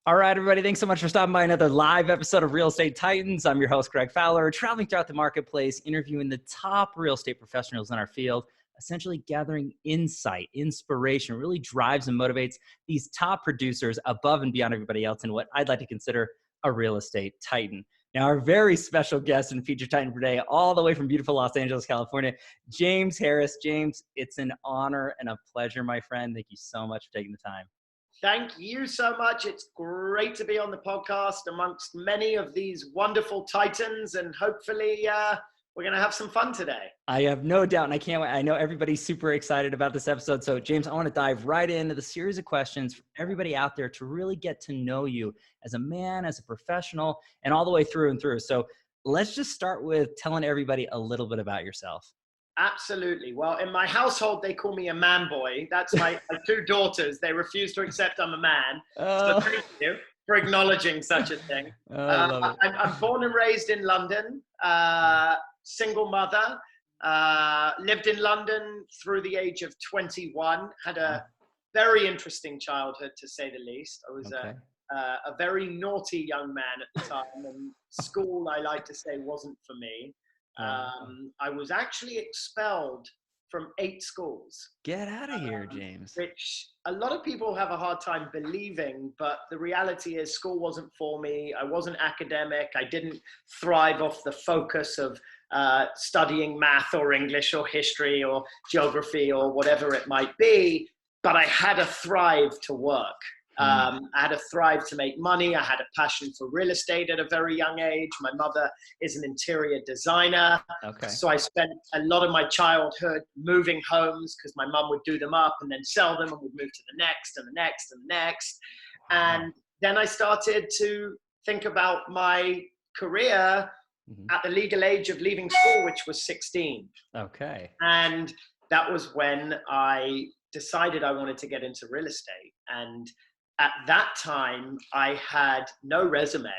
All right, everybody. Thanks so much for stopping by another live episode of Real Estate Titans. I'm your host, Greg Fowler, traveling throughout the marketplace, interviewing the top real estate professionals in our field, essentially gathering insight, inspiration, really drives and motivates these top producers above and beyond everybody else in what I'd like to consider a real estate titan. Now, our very special guest and feature titan for today, all the way from beautiful Los Angeles, California, James Harris. James, it's an honor and a pleasure, my friend. Thank you so much for taking the time. Thank you so much. It's great to be on the podcast amongst many of these wonderful titans, and hopefully we're going to have some fun today. I have no doubt, and I can't wait. I know everybody's super excited about this episode. So, James, I want to dive right into the series of questions for everybody out there to really get to know you as a man, as a professional, and all the way through and through. So let's just start with telling everybody a little bit about yourself. Absolutely. Well, in my household, they call me a man boy. That's my two daughters. They refuse to accept I'm a man. So thank you for acknowledging such a thing. I love it. I'm born and raised in London, single mother, lived in London through the age of 21, had a very interesting childhood, to say the least. I was a very naughty young man at the time, and school, I like to say, wasn't for me. I was actually expelled from 8 schools. Get out of here, James. Which a lot of people have a hard time believing, but the reality is school wasn't for me. I wasn't academic. I didn't thrive off the focus of studying math or English or history or geography or whatever it might be, but I had a thrive to work. I had a thrive to make money. I had a passion for real estate at a very young age. My mother is an interior designer. So I spent a lot of my childhood moving homes because my mum would do them up and then sell them, and we'd move to the next and the next and the next. And then I started to think about my career at the legal age of leaving school, which was 16. And that was when I decided I wanted to get into real estate. And at that time, I had no resume.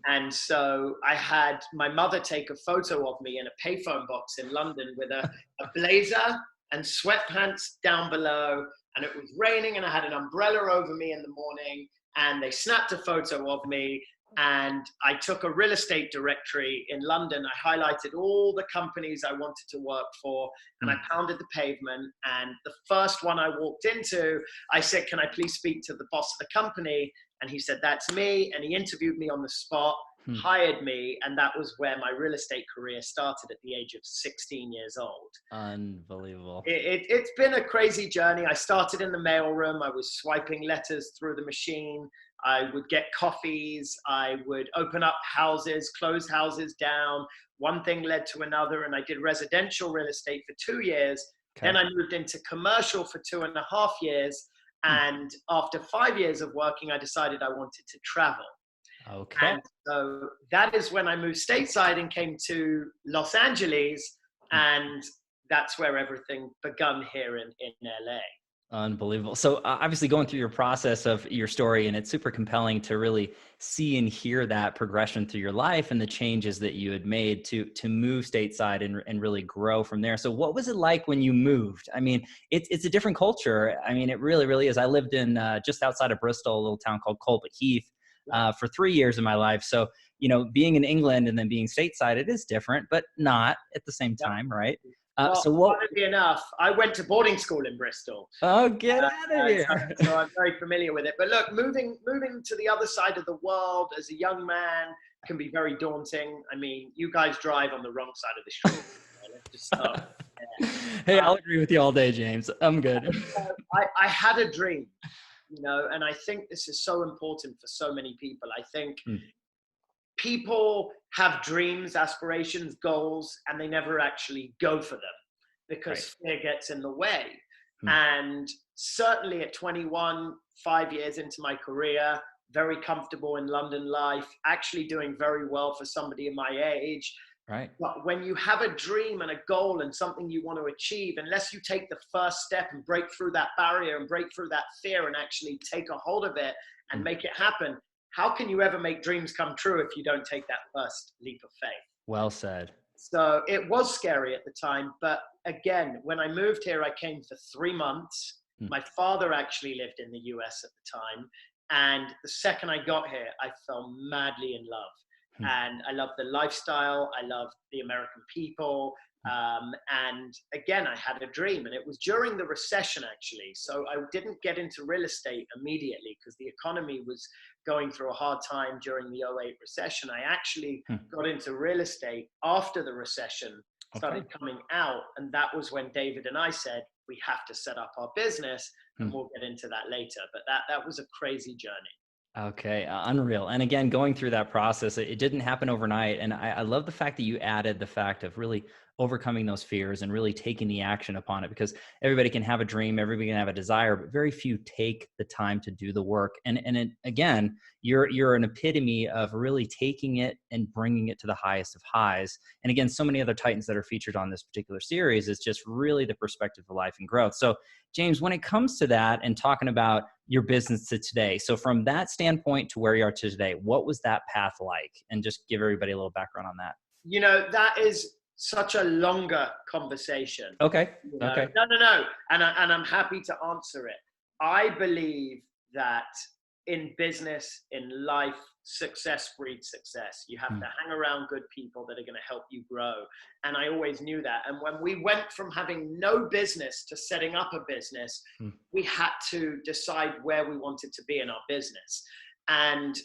And so I had my mother take a photo of me in a payphone box in London with a blazer and sweatpants down below. And it was raining, and I had an umbrella over me in the morning. And they snapped a photo of me. And I took a real estate directory in London. I highlighted all the companies I wanted to work for, and I pounded the pavement. And the first one I walked into, I said, "Can I please speak to the boss of the company?" And he said, "That's me." And he interviewed me on the spot, hired me. And that was where my real estate career started at the age of 16 years old. Unbelievable. It's been a crazy journey. I started in the mailroom. I was swiping letters through the machine. I would get coffees. I would open up houses, close houses down. One thing led to another, and I did residential real estate for 2 years. Then I moved into commercial for 2.5 years. And after 5 years of working, I decided I wanted to travel. And so that is when I moved stateside and came to Los Angeles. And that's where everything begun here in LA. Unbelievable. So obviously going through your process of your story, and it's super compelling to really see and hear that progression through your life and the changes that you had made to move stateside and really grow from there. So what was it like when you moved? I mean, it's a different culture. I mean, it really, really is. I lived in just outside of Bristol, a little town called Colbert Heath for 3 years of my life. So, you know, being in England and then being stateside, it is different, but not at the same time, right? Funnily enough, I went to boarding school in Bristol. Oh, get out of here. So I'm very familiar with it. But look, moving to the other side of the world as a young man can be very daunting. I mean, you guys drive on the wrong side of the street. Let's just start there. Hey, I'll agree with you all day, James. I'm good. I had a dream, you know, and I think this is so important for so many people. I think people have dreams, aspirations, goals, and they never actually go for them because fear gets in the way. And certainly at 21, 5 years into my career, very comfortable in London life, actually doing very well for somebody in my age. But when you have a dream and a goal and something you want to achieve, unless you take the first step and break through that barrier and break through that fear and actually take a hold of it and make it happen, how can you ever make dreams come true if you don't take that first leap of faith? Well said. So it was scary at the time. But again, when I moved here, I came for 3 months. My father actually lived in the US at the time. And the second I got here, I fell madly in love. And I love the lifestyle. I love the American people. And again, I had a dream, and it was during the recession, actually. So I didn't get into real estate immediately because the economy was going through a hard time during the '08 recession. I actually got into real estate after the recession started coming out. And that was when David and I said, we have to set up our business, and we'll get into that later. But that was a crazy journey. Okay, unreal. And again, going through that process, it didn't happen overnight. And I love the fact that you added the fact of really overcoming those fears and really taking the action upon it, because everybody can have a dream, everybody can have a desire, but very few take the time to do the work. Again, you're an epitome of really taking it and bringing it to the highest of highs. And again, so many other Titans that are featured on this particular series is just really the perspective of life and growth. So James, when it comes to that and talking about your business to today, so from that standpoint to where you are to today, what was that path like? And just give everybody a little background on that. That is such a longer conversation. Okay. No. And I'm happy to answer it. I believe that in business, in life, success breeds success. You have to hang around good people that are going to help you grow. And I always knew that. And when we went from having no business to setting up a business, we had to decide where we wanted to be in our business. And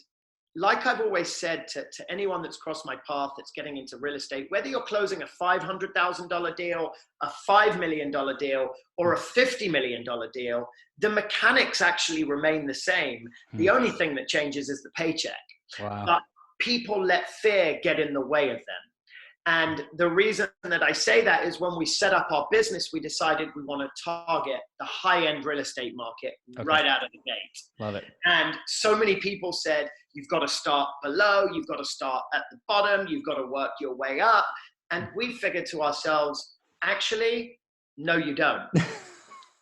like I've always said to anyone that's crossed my path that's getting into real estate, whether you're closing a $500,000 deal, a $5 million deal, or a $50 million deal, the mechanics actually remain the same. The only thing that changes is the paycheck. Wow. But people let fear get in the way of them. And the reason that I say that is when we set up our business, we decided we want to target the high-end real estate market right out of the gate. Love it. And so many people said, you've got to start below, you've got to start at the bottom, you've got to work your way up. And we figured to ourselves, actually, no, you don't.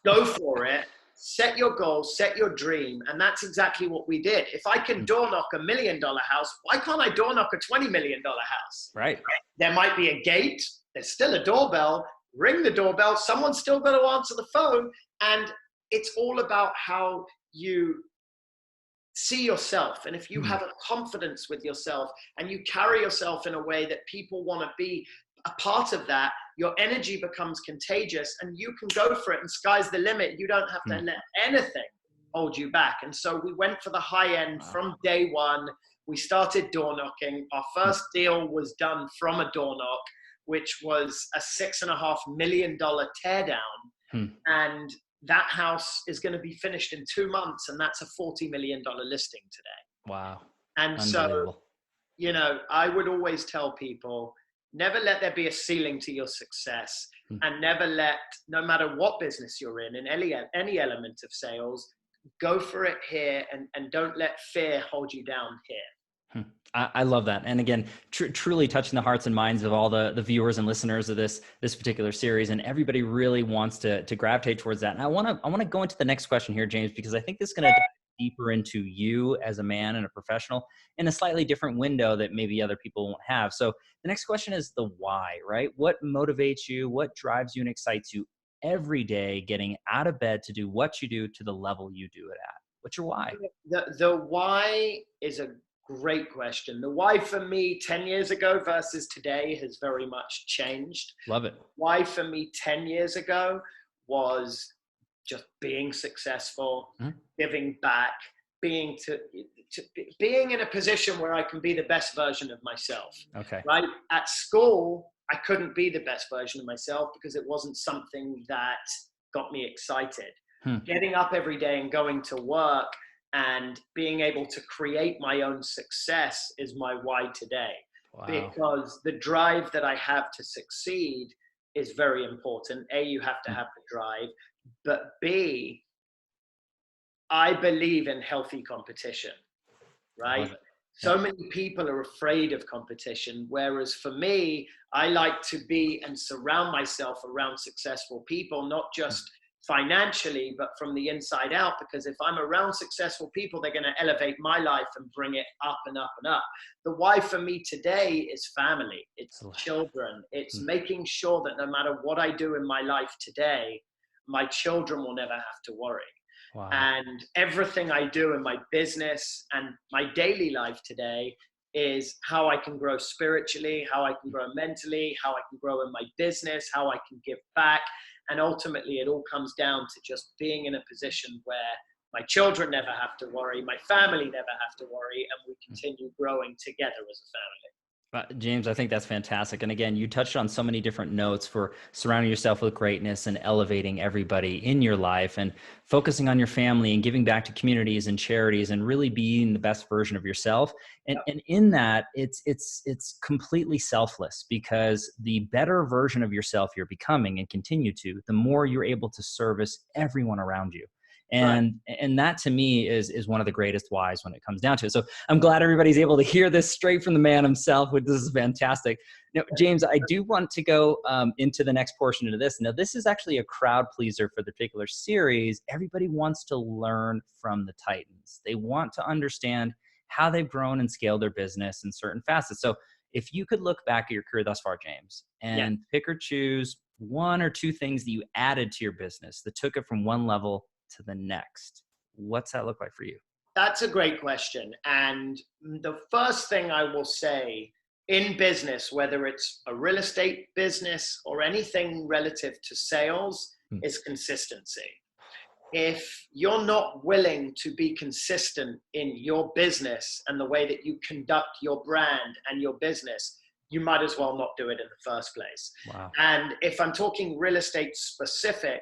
Go for it. Set your goals, set your dream. And that's exactly what we did. If I can door knock $1 million house, why can't I door knock a $20 million house? Right. There might be a gate. There's still a doorbell. Ring the doorbell. Someone's still got to answer the phone. And it's all about how you see yourself. And if you have a confidence with yourself and you carry yourself in a way that people want to be a part of that, your energy becomes contagious and you can go for it, and sky's the limit. You don't have to let anything hold you back. And so we went for the high end from day one. We started door knocking. Our first deal was done from a door knock, which was a $6.5 million teardown. And that house is going to be finished in 2 months. And that's a $40 million listing today. Wow. And so, I would always tell people, never let there be a ceiling to your success, and never let, no matter what business you're in any element of sales, go for it here, and don't let fear hold you down here. I love that. And again, truly touching the hearts and minds of all the viewers and listeners of this particular series. And everybody really wants to gravitate towards that. And I want to go into the next question here, James, because I think this is going to dive deeper into you as a man and a professional in a slightly different window that maybe other people won't have. So the next question is the why, right? What motivates you? What drives you and excites you every day getting out of bed to do what you do to the level you do it at? What's your why? The why is a great question. The why for me 10 years ago versus today has very much changed. Love it. Why for me 10 years ago was just being successful, giving back, being in a position where I can be the best version of myself. Okay. Right? At school, I couldn't be the best version of myself because it wasn't something that got me excited. Getting up every day and going to work and being able to create my own success is my why today. Wow. Because the drive that I have to succeed is very important. A, you have to have the drive, but B, I believe in healthy competition, right? So many people are afraid of competition, whereas for me, I like to be and surround myself around successful people, not just financially, but from the inside out, because if I'm around successful people, they're going to elevate my life and bring it up and up and up. The why for me today is family. It's children. It's making sure that no matter what I do in my life today, my children will never have to worry. Wow. And everything I do in my business and my daily life today is how I can grow spiritually, how I can grow mentally, how I can grow in my business, how I can give back. And ultimately, it all comes down to just being in a position where my children never have to worry, my family never have to worry, and we continue growing together as a family. James, I think that's fantastic. And again, you touched on so many different notes for surrounding yourself with greatness and elevating everybody in your life and focusing on your family and giving back to communities and charities and really being the best version of yourself. And in that, it's completely selfless, because the better version of yourself you're becoming and continue to, the more you're able to service everyone around you. Right. And that to me is one of the greatest whys when it comes down to it. So I'm glad everybody's able to hear this straight from the man himself, which this is fantastic. Now, James, I do want to go into the next portion of this. Now, this is actually a crowd pleaser for the particular series. Everybody wants to learn from the Titans. They want to understand how they've grown and scaled their business in certain facets. So if you could look back at your career thus far, James, and pick or choose one or two things that you added to your business that took it from one level to the next, what's that look like for you? That's a great question. And the first thing I will say in business, whether it's a real estate business or anything relative to sales, is consistency. If you're not willing to be consistent in your business and the way that you conduct your brand and your business, you might as well not do it in the first place. Wow. And if I'm talking real estate specific,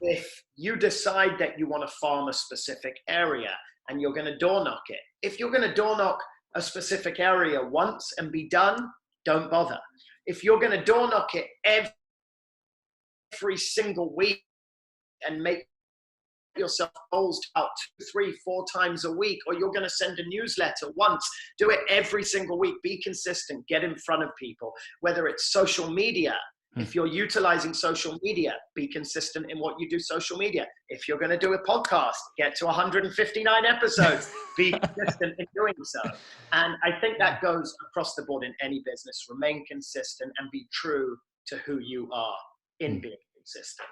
if you decide that you want to farm a specific area and you're going to door knock it, if you're going to door knock a specific area once and be done, don't bother. If you're going to door knock it every single week and make yourself goals out 2, 3, 4 times a week, or you're going to send a newsletter once, do it every single week. Be consistent, get in front of people, whether it's social media. If you're utilizing social media, be consistent in what you do social media. If you're going to do a podcast, get to 159 episodes, be consistent in doing so. And I think that goes across the board in any business. Remain consistent and be true to who you are in being consistent.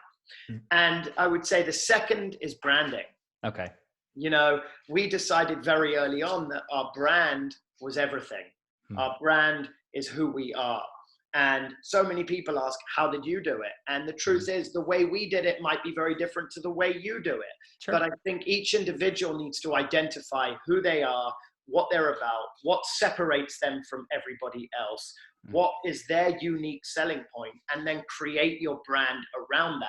And I would say the second is branding. Okay. You know, we decided very early on that our brand was everything. Our brand is who we are. And so many people ask, how did you do it? And the truth is, the way we did it might be very different to the way you do it. Sure. But I think each individual needs to identify who they are, what they're about, what separates them from everybody else, what is their unique selling point, and then create your brand around that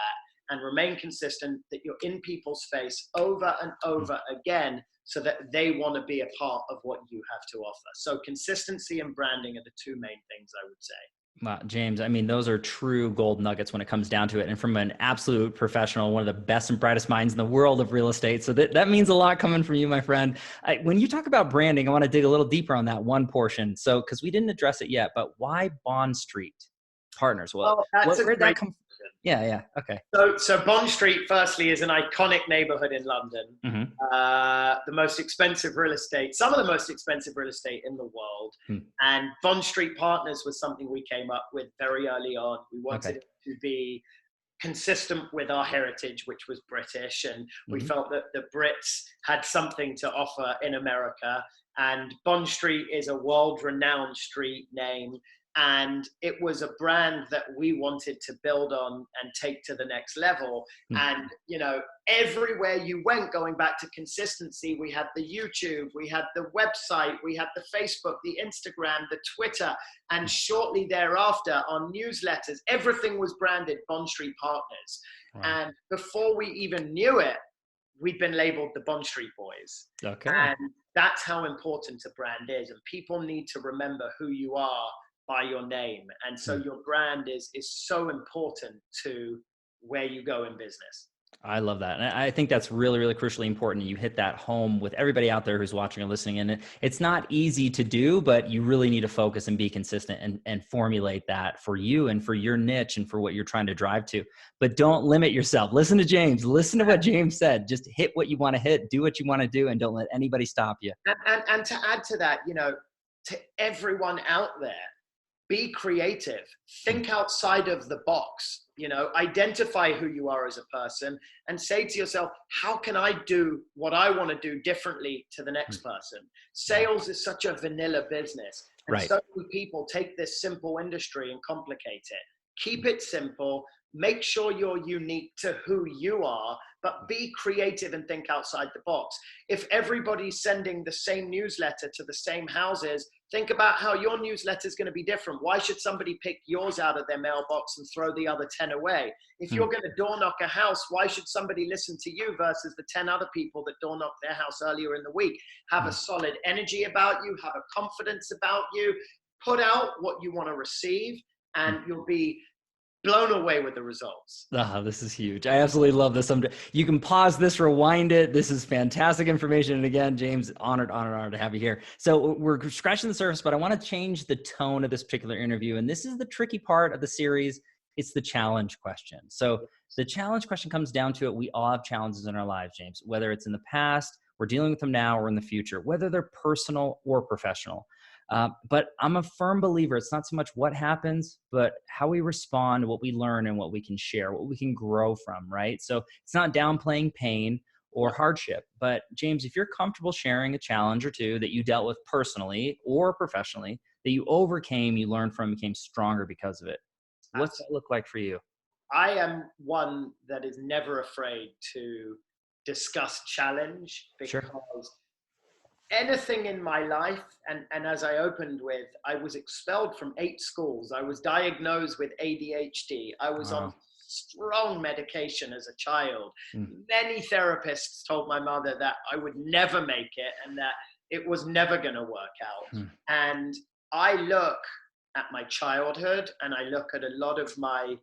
and remain consistent, that you're in people's face over and over again so that they want to be a part of what you have to offer. So consistency and branding are the two main things I would say. Wow, James, I mean, those are true gold nuggets when it comes down to it. And from an absolute professional, one of the best and brightest minds in the world of real estate. So that means a lot coming from you, my friend. When you talk about branding, I want to dig a little deeper on that one portion. So, because we didn't address it yet, but why Bond Street Partners? Well, where'd that come from? Yeah. Okay. So Bond Street, firstly, is an iconic neighborhood in London. The most expensive real estate, some of the most expensive real estate in the world. And Bond Street Partners was something we came up with very early on. We wanted it to be consistent with our heritage, which was British. And we felt that the Brits had something to offer in America. And Bond Street is a world-renowned street name. And it was a brand that we wanted to build on and take to the next level. And, you know, everywhere you went, going back to consistency, we had the YouTube, we had the website, we had the Facebook, the Instagram, the Twitter, and shortly thereafter, our newsletters, everything was branded Bond Street Partners. Wow. And before we even knew it, we'd been labeled the Bond Street Boys. Okay. And that's how important a brand is. And people need to remember who you are by your name. And so your brand is so important to where you go in business. I love that. And I think that's really, really crucially important. You hit that home with everybody out there who's watching or listening. And it's not easy to do, but you really need to focus and be consistent and formulate that for you and for your niche and for what you're trying to drive to. But don't limit yourself. Listen to James. Listen to what James said. Just hit what you want to hit, do what you want to do, and don't let anybody stop you. And to add to that, you know, to everyone out there, be creative, think outside of the box, identify who you are as a person and say to yourself, how can I do what I want to do differently to the next person? Sales is such a vanilla business. And Right. so many people take this simple industry and complicate it. Keep it simple. Make sure you're unique to who you are, but be creative and think outside the box. If everybody's sending the same newsletter to the same houses, think about how your newsletter is going to be different. Why should somebody pick yours out of their mailbox and throw the other 10 away? If you're going to door knock a house, why should somebody listen to you versus the 10 other people that door knocked their house earlier in the week? Have a solid energy about you, have a confidence about you, put out what you want to receive, and you'll be blown away with the results. Oh, this is huge. I absolutely love this. You can pause this, rewind it. This is fantastic information. And again, James, honored to have you here. So we're scratching the surface, but I want to change the tone of this particular interview. And this is the tricky part of the series. It's the challenge question. So the challenge question comes down to it. We all have challenges in our lives, James, whether it's in the past, we're dealing with them now, or in the future, whether they're personal or professional. But I'm a firm believer, it's not so much what happens, but how we respond, what we learn, and what we can share, what we can grow from, right? So it's not downplaying pain or hardship. But James, if you're comfortable sharing a challenge or two that you dealt with personally or professionally, that you overcame, you learned from, became stronger because of it, what's that look like for you? I am one that is never afraid to discuss challenge, because anything in my life, and as I opened with, I was expelled from 8 schools. I was diagnosed with ADHD. I was on strong medication as a child. Many therapists told my mother that I would never make it and that it was never going to work out. And I look at my childhood and I look at a lot of my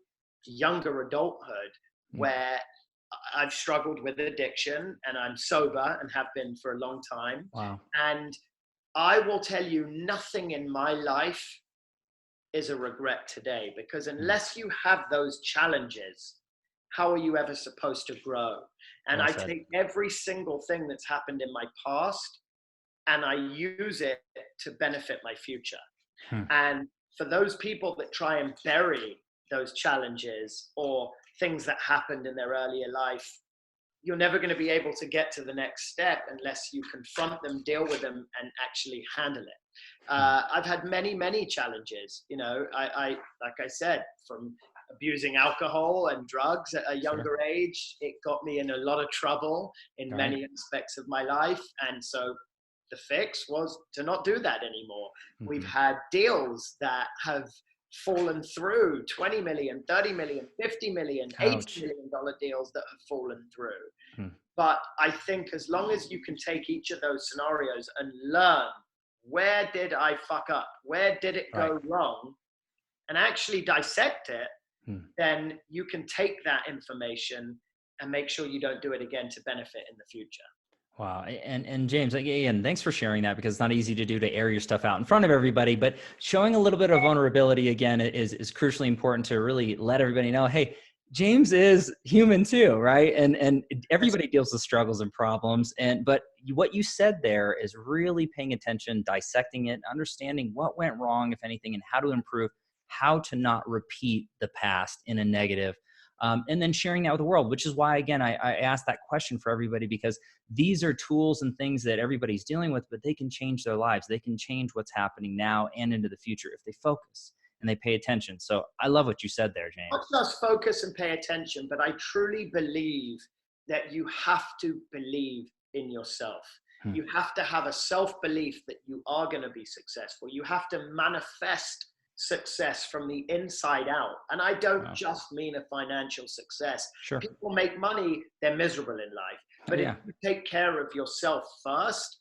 younger adulthood where I've struggled with addiction, and I'm sober and have been for a long time. Wow. And I will tell you, nothing in my life is a regret today, because unless you have those challenges, how are you ever supposed to grow? And I take every single thing that's happened in my past and I use it to benefit my future. And for those people that try and bury those challenges or things that happened in their earlier life, you're never going to be able to get to the next step unless you confront them, deal with them, and actually handle it. I've had many challenges. I like I said, from abusing alcohol and drugs at a younger age, it got me in a lot of trouble in many aspects of my life. And so the fix was to not do that anymore. We've had deals that have fallen through, 20 million, 30 million, 50 million, $80 million deals that have fallen through. But I think as long as you can take each of those scenarios and learn, where did I fuck up? Where did it go wrong? And actually dissect it, then you can take that information and make sure you don't do it again to benefit in the future. Wow. And James, again, thanks for sharing that, because it's not easy to do, to air your stuff out in front of everybody, but showing a little bit of vulnerability, again, is crucially important to really let everybody know, hey, James is human too, right? And everybody deals with struggles and problems. But what you said there is really paying attention, dissecting it, understanding what went wrong, if anything, and how to improve, how to not repeat the past in a negative. And then sharing that with the world, which is why, again, I asked that question for everybody, because these are tools and things that everybody's dealing with, but they can change their lives. They can change what's happening now and into the future if they focus and they pay attention. So I love what you said there, James. Not just focus and pay attention, but I truly believe that you have to believe in yourself. You have to have a self-belief that you are going to be successful. You have to manifest success from the inside out. And I don't just mean a financial success. People make money, they're miserable in life. But if you take care of yourself first,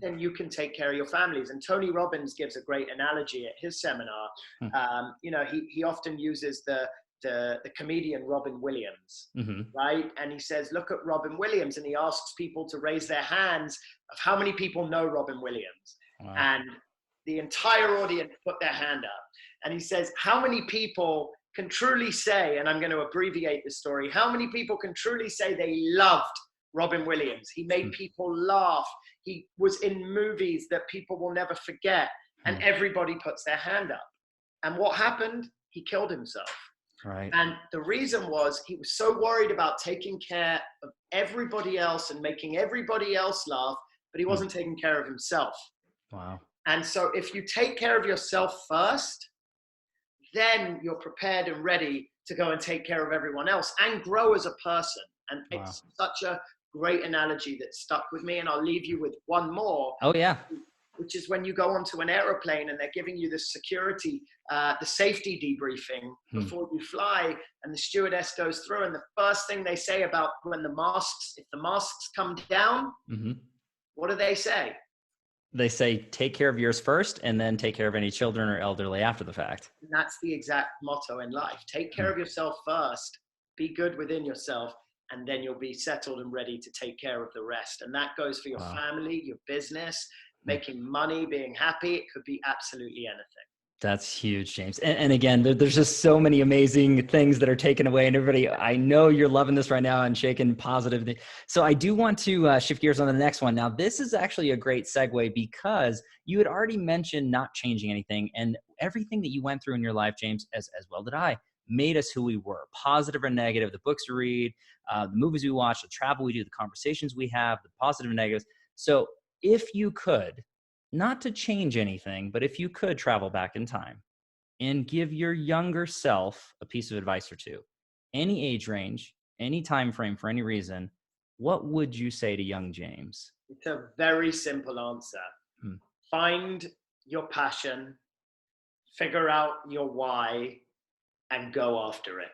then you can take care of your families. And Tony Robbins gives a great analogy at his seminar. He often uses the comedian Robin Williams, right? And he says, look at Robin Williams. And he asks people to raise their hands of how many people know Robin Williams. And the entire audience put their hand up. And he says, how many people can truly say, and I'm going to abbreviate the story, how many people can truly say they loved Robin Williams? He made people laugh. He was in movies that people will never forget. And everybody puts their hand up. And what happened? He killed himself. Right. And the reason was he was so worried about taking care of everybody else and making everybody else laugh, but he wasn't taking care of himself. Wow. And so if you take care of yourself first, then you're prepared and ready to go and take care of everyone else and grow as a person. And Wow. it's such a great analogy that stuck with me. And I'll leave you with one more. Oh, yeah. Which is when you go onto an aeroplane and they're giving you the security, the safety debriefing before you fly, and the stewardess goes through, and the first thing they say about when if the masks come down, what do they say? They say, take care of yours first, and then take care of any children or elderly after the fact. And that's the exact motto in life. Take care of yourself first, be good within yourself, and then you'll be settled and ready to take care of the rest. And that goes for your family, your business, making money, being happy. It could be absolutely anything. That's huge, James. And again, there's just so many amazing things that are taken away. And everybody, I know you're loving this right now and shaking positive. So I do want to shift gears on the next one. Now, this is actually a great segue because you had already mentioned not changing anything. And everything that you went through in your life, James, as well did I, made us who we were, positive or negative, the books we read, the movies we watch, the travel we do, the conversations we have, the positive and negatives. So if you could, not to change anything, but if you could travel back in time and give your younger self a piece of advice or two, any age range, any time frame for any reason, what would you say to young James? It's a very simple answer. Find your passion, figure out your why, and go after it.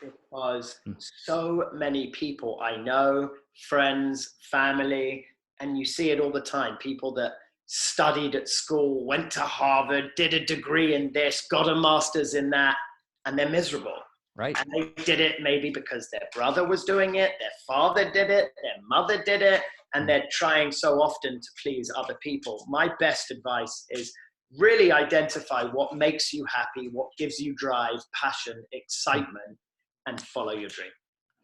Because so many people I know, friends, family, and you see it all the time, people that studied at school, went to Harvard, did a degree in this, got a master's in that, and they're miserable. Right. And they did it maybe because their brother was doing it, their father did it, their mother did it, and they're trying so often to please other people. My best advice is really identify what makes you happy, what gives you drive, passion, excitement, and follow your dream.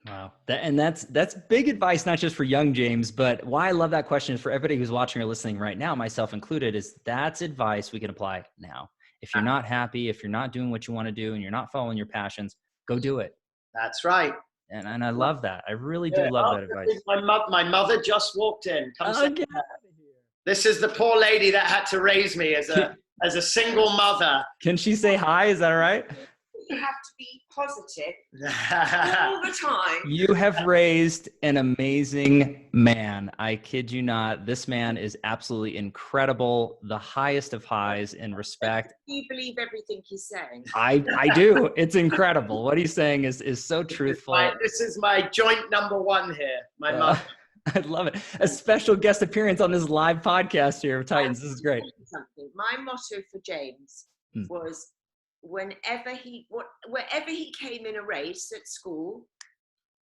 Wow. That's big advice, not just for young James, but why I love that question is for everybody who's watching or listening right now, myself included, is that's advice we can apply now. If you're not happy, if you're not doing what you want to do and you're not following your passions, go do it. That's right. And I love that. I really do love that advice. My mother just walked in. This is the poor lady that had to raise me as a single mother. Can she say hi? Is that all right? You have to be positive all the time. You have raised an amazing man. I kid you not. This man is absolutely incredible. The highest of highs in respect. You believe everything he's saying. I do. It's incredible. What he's saying is so truthful. This is my joint number one here. My mother. I love it. A special guest appearance on this live podcast here of Titans. This is great. My motto for James was, wherever he came in a race at school,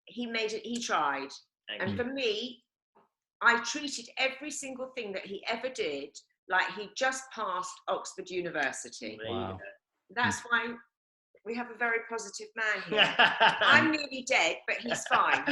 he tried. And for me, I treated every single thing that he ever did like he just passed Oxford University. Wow. That's why we have a very positive man here. I'm nearly dead, but he's fine.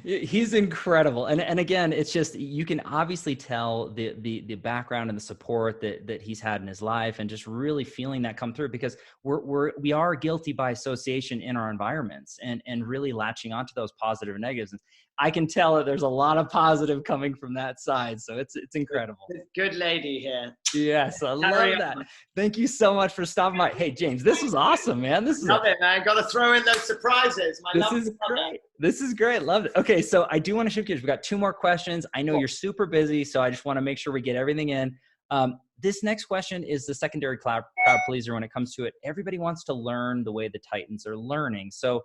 He's incredible. And again, it's just, you can obviously tell the background and the support that he's had in his life, and just really feeling that come through, because we are guilty by association in our environments, and really latching onto those positive and negatives. And I can tell that there's a lot of positive coming from that side. So it's incredible. Good lady here. Yes, I love that. Thank you so much for stopping by. Hey, James, this was awesome, man. Love it, man. Got to throw in those surprises. This is great. This is great. Love it. Okay, so I do want to shift gears. We've got 2 more questions. I know you're super busy, so I just want to make sure we get everything in. This next question is the secondary crowd pleaser when it comes to it. Everybody wants to learn the way the Titans are learning. So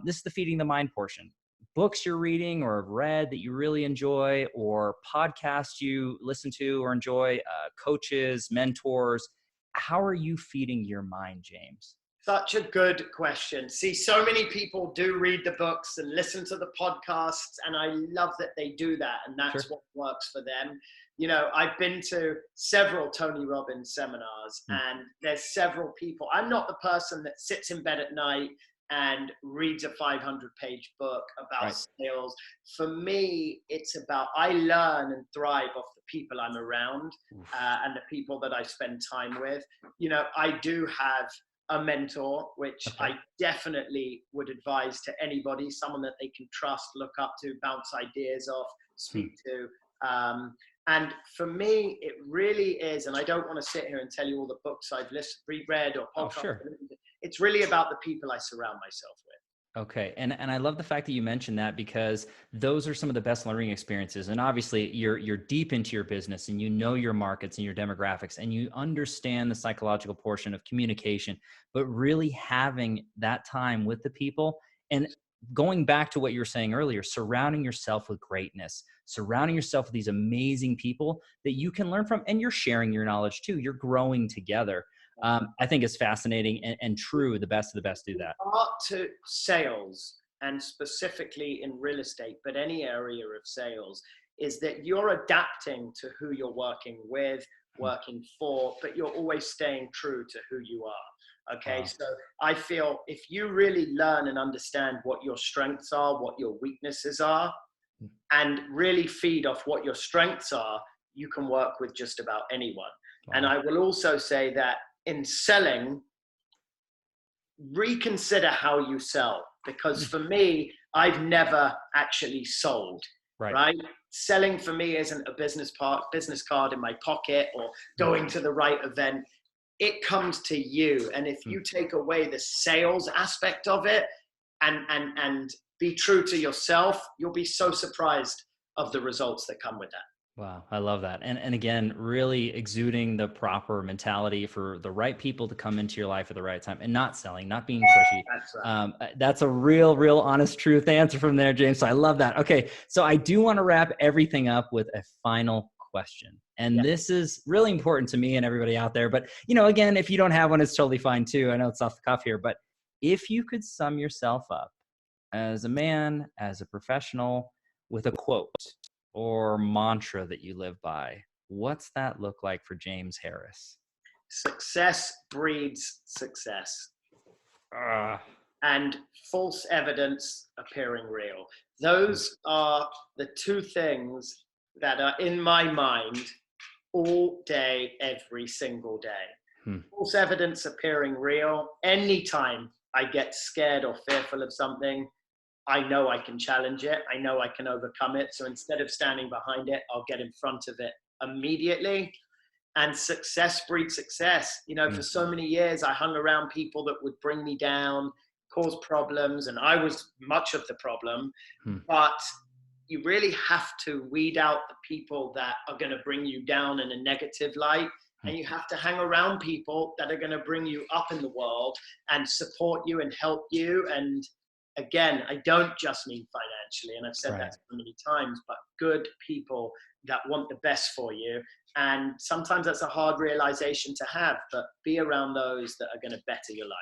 this is the feeding the mind portion. Books you're reading or have read that you really enjoy, or podcasts you listen to or enjoy, coaches, mentors. How are you feeding your mind, James? Such a good question. See, so many people do read the books and listen to the podcasts, and I love that they do that, and that's what works for them. You know, I've been to several Tony Robbins seminars, and there's several people. I'm not the person that sits in bed at night and reads a 500-page book about sales. For me, it's about, I learn and thrive off the people I'm around and the people that I spend time with. You know, I do have a mentor, which Okay. I definitely would advise to anybody, someone that they can trust, look up to, bounce ideas off, speak to. And for me, it really is, and I don't want to sit here and tell you all the books I've reread or Oh, podcasts. sure. It's really about the people I surround myself with. Okay. And I love the fact that you mentioned that, because those are some of the best learning experiences. And obviously you're deep into your business and you know your markets and your demographics and you understand the psychological portion of communication, but really having that time with the people and going back to what you were saying earlier, surrounding yourself with greatness, surrounding yourself with these amazing people that you can learn from, and you're sharing your knowledge too. You're growing together. I think it's fascinating and true. The best of the best do that. Art to sales, and specifically in real estate, but any area of sales, is that you're adapting to who you're working with, working for, but you're always staying true to who you are. Okay. Wow. So I feel if you really learn and understand what your strengths are, what your weaknesses are, and really feed off what your strengths are, you can work with just about anyone. Wow. And I will also say that in selling, reconsider how you sell, because for me, I've never actually sold. Right? Selling for me isn't a business card in my pocket or going to the right event. It comes to you. And if you take away the sales aspect of it and be true to yourself, you'll be so surprised of the results that come with that. Wow. I love that. And again, really exuding the proper mentality for the right people to come into your life at the right time, and not selling, not being pushy. That's right. That's a real honest truth answer from there, James. So I love that. Okay. So I do want to wrap everything up with a final question. And this is really important to me and everybody out there. But, again, if you don't have one, it's totally fine too. I know it's off the cuff here, but if you could sum yourself up as a man, as a professional, with a quote or mantra that you live by, what's that look like for James Harris? Success breeds success. And false evidence appearing real. Those are the two things that are in my mind all day, every single day. False evidence appearing real. Anytime I get scared or fearful of something, I know I can challenge it. I know I can overcome it. So instead of standing behind it, I'll get in front of it immediately. And success breeds success. For so many years, I hung around people that would bring me down, cause problems, and I was much of the problem. But you really have to weed out the people that are going to bring you down in a negative light. And you have to hang around people that are going to bring you up in the world and support you and help you. And again, I don't just mean financially, and I've said that so many times, but good people that want the best for you. And sometimes that's a hard realization to have, but be around those that are going to better your life.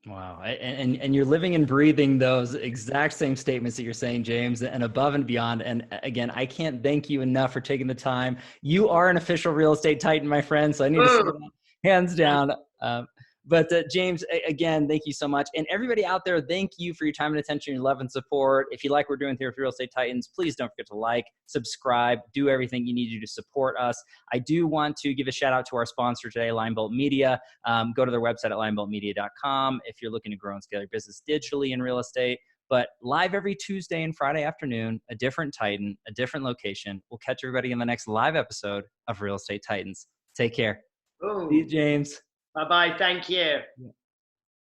Wow. And you're living and breathing those exact same statements that you're saying, James, and above and beyond. And again, I can't thank you enough for taking the time. You are an official real estate titan, my friend. So I need to say that hands down. But James, again, thank you so much. And everybody out there, thank you for your time and attention, your love and support. If you like what we're doing here with Real Estate Titans, please don't forget to like, subscribe, do everything you need to do to support us. I do want to give a shout out to our sponsor today, Linebolt Media. Go to their website at lineboltmedia.com if you're looking to grow and scale your business digitally in real estate. But live every Tuesday and Friday afternoon, a different Titan, a different location. We'll catch everybody in the next live episode of Real Estate Titans. Take care. See you, James. Bye-bye. Thank you.